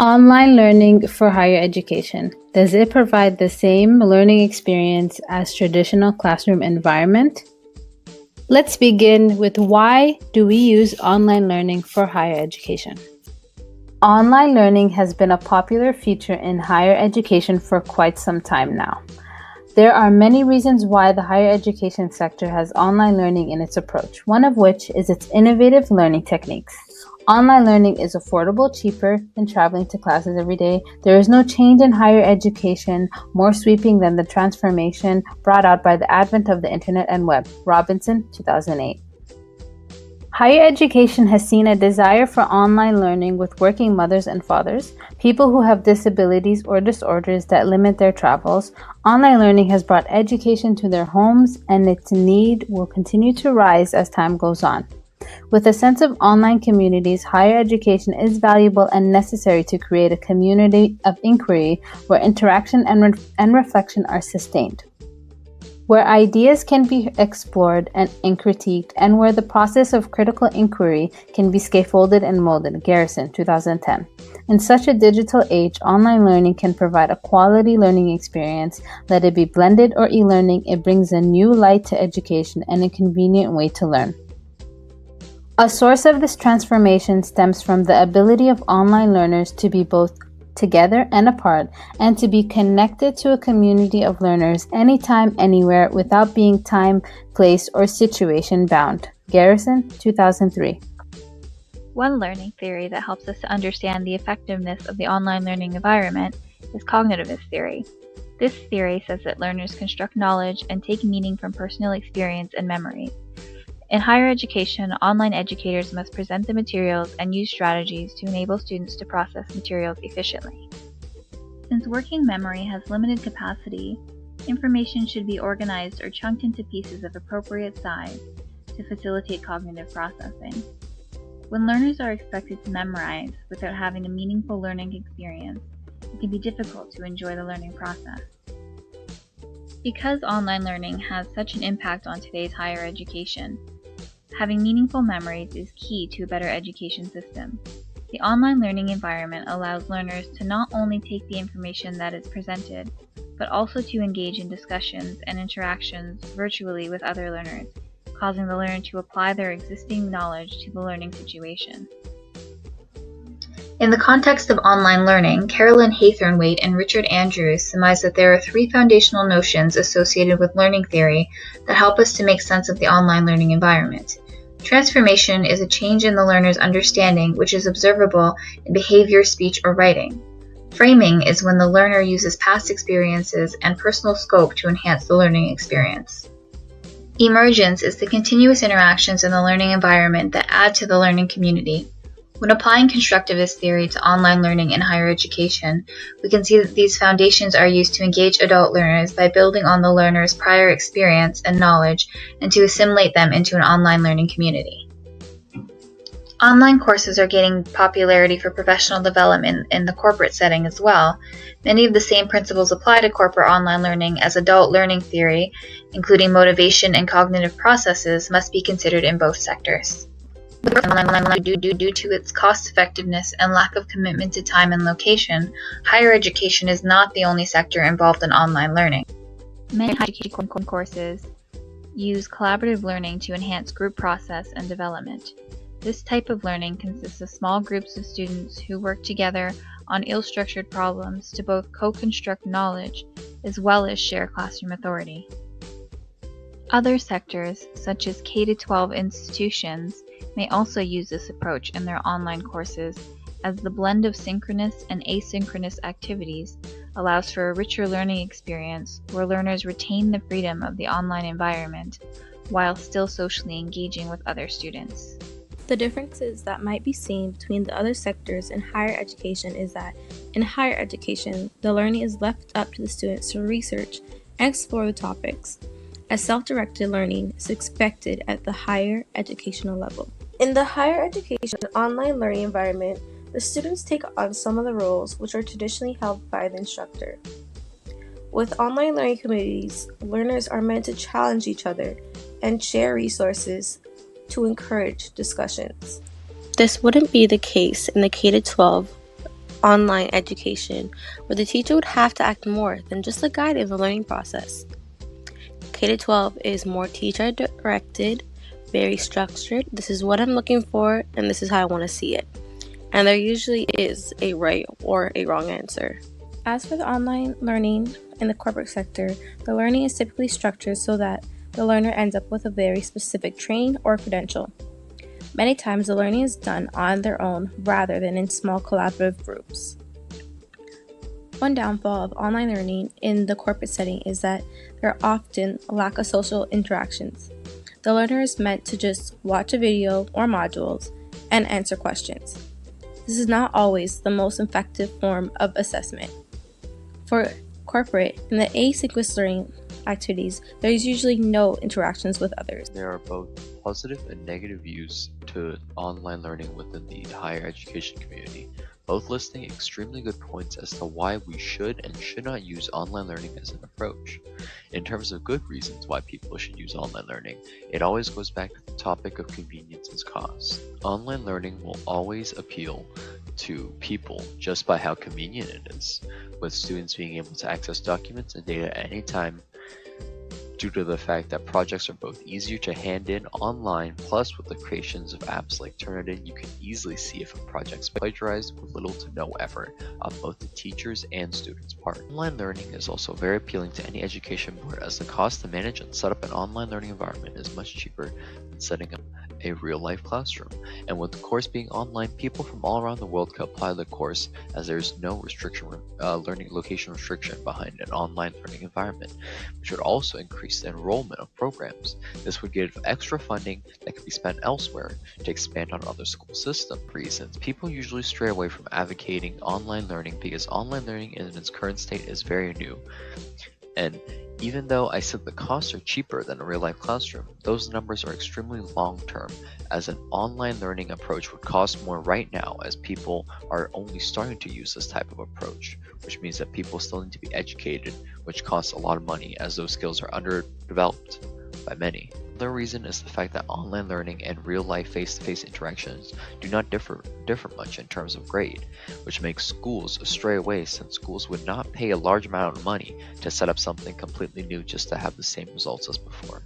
Online learning for higher education. Does it provide the same learning experience as traditional classroom environment? Let's begin with why do we use online learning for higher education? Online learning has been a popular feature in higher education for quite some time now. There are many reasons why the higher education sector has online learning in its approach, one of which is its innovative learning techniques. Online learning is affordable, cheaper than traveling to classes every day. There is no change in higher education more sweeping than the transformation brought out by the advent of the internet and web. Robinson, 2008. Higher education has seen a desire for online learning with working mothers and fathers, people who have disabilities or disorders that limit their travels. Online learning has brought education to their homes, and its need will continue to rise as time goes on. With a sense of online communities, higher education is valuable and necessary to create a community of inquiry where interaction and reflection are sustained, where ideas can be explored and critiqued, and where the process of critical inquiry can be scaffolded and molded. Garrison, 2010. In such a digital age, online learning can provide a quality learning experience. Let it be blended or e-learning, it brings a new light to education and a convenient way to learn. A source of this transformation stems from the ability of online learners to be both together and apart, and to be connected to a community of learners anytime, anywhere, without being time, place, or situation bound. Garrison, 2003. One learning theory that helps us to understand the effectiveness of the online learning environment is cognitivist theory. This theory says that learners construct knowledge and take meaning from personal experience and memories. In higher education, online educators must present the materials and use strategies to enable students to process materials efficiently. Since working memory has limited capacity, information should be organized or chunked into pieces of appropriate size to facilitate cognitive processing. When learners are expected to memorize without having a meaningful learning experience, it can be difficult to enjoy the learning process. Because online learning has such an impact on today's higher education, having meaningful memories is key to a better education system. The online learning environment allows learners to not only take the information that is presented, but also to engage in discussions and interactions virtually with other learners, causing the learner to apply their existing knowledge to the learning situation. In the context of online learning, Carolyn Haythornthwaite and Richard Andrews surmise that there are three foundational notions associated with learning theory that help us to make sense of the online learning environment. Transformation is a change in the learner's understanding which is observable in behavior, speech, or writing. Framing is when the learner uses past experiences and personal scope to enhance the learning experience. Emergence is the continuous interactions in the learning environment that add to the learning community. When applying constructivist theory to online learning in higher education, we can see that these foundations are used to engage adult learners by building on the learner's prior experience and knowledge and to assimilate them into an online learning community. Online courses are gaining popularity for professional development in the corporate setting as well. Many of the same principles apply to corporate online learning as adult learning theory, including motivation and cognitive processes, must be considered in both sectors. Due to its cost-effectiveness and lack of commitment to time and location, higher education is not the only sector involved in online learning. Many higher education courses use collaborative learning to enhance group process and development. This type of learning consists of small groups of students who work together on ill-structured problems to both co-construct knowledge as well as share classroom authority. Other sectors, such as K-12 institutions, may also use this approach in their online courses, as the blend of synchronous and asynchronous activities allows for a richer learning experience where learners retain the freedom of the online environment while still socially engaging with other students. The differences that might be seen between the other sectors in higher education is that in higher education, the learning is left up to the students to research and explore the topics, as self-directed learning is expected at the higher educational level. In the higher education online learning environment, the students take on some of the roles which are traditionally held by the instructor. With online learning communities, learners are meant to challenge each other and share resources to encourage discussions. This wouldn't be the case in the K-12 online education, where the teacher would have to act more than just a guide in the learning process. K-12 is more teacher-directed, very structured. This is what I'm looking for, and this is how I want to see it. And there usually is a right or a wrong answer. As for the online learning in the corporate sector, the learning is typically structured so that the learner ends up with a very specific training or credential. Many times the learning is done on their own rather than in small collaborative groups. One downfall of online learning in the corporate setting is that there are often a lack of social interactions. The learner is meant to just watch a video or modules and answer questions. This is not always the most effective form of assessment. For corporate and the asynchronous learning activities, there is usually no interactions with others. There are both positive and negative views to online learning within the higher education community, both listing extremely good points as to why we should and should not use online learning as an approach. In terms of good reasons why people should use online learning, it always goes back to the topic of convenience and cost. Online learning will always appeal to people just by how convenient it is, with students being able to access documents and data at any time, due to the fact that projects are both easier to hand in online, plus with the creations of apps like Turnitin, you can easily see if a project's plagiarized with little to no effort on both the teachers' and students' part. Online learning is also very appealing to any education board, as the cost to manage and set up an online learning environment is much cheaper than setting up a real-life classroom. And with the course being online, people from all around the world can apply the course, as there is no learning location restriction behind an online learning environment, which would also increase the enrollment of programs. This would give extra funding that could be spent elsewhere to expand on other school system reasons. People usually stray away from advocating online learning because online learning in its current state is very new. And even though I said the costs are cheaper than a real-life classroom, those numbers are extremely long-term, as an online learning approach would cost more right now, as people are only starting to use this type of approach, which means that people still need to be educated, which costs a lot of money, as those skills are underdeveloped by many. Another reason is the fact that online learning and real-life face-to-face interactions do not differ much in terms of grade, which makes schools stray away, since schools would not pay a large amount of money to set up something completely new just to have the same results as before.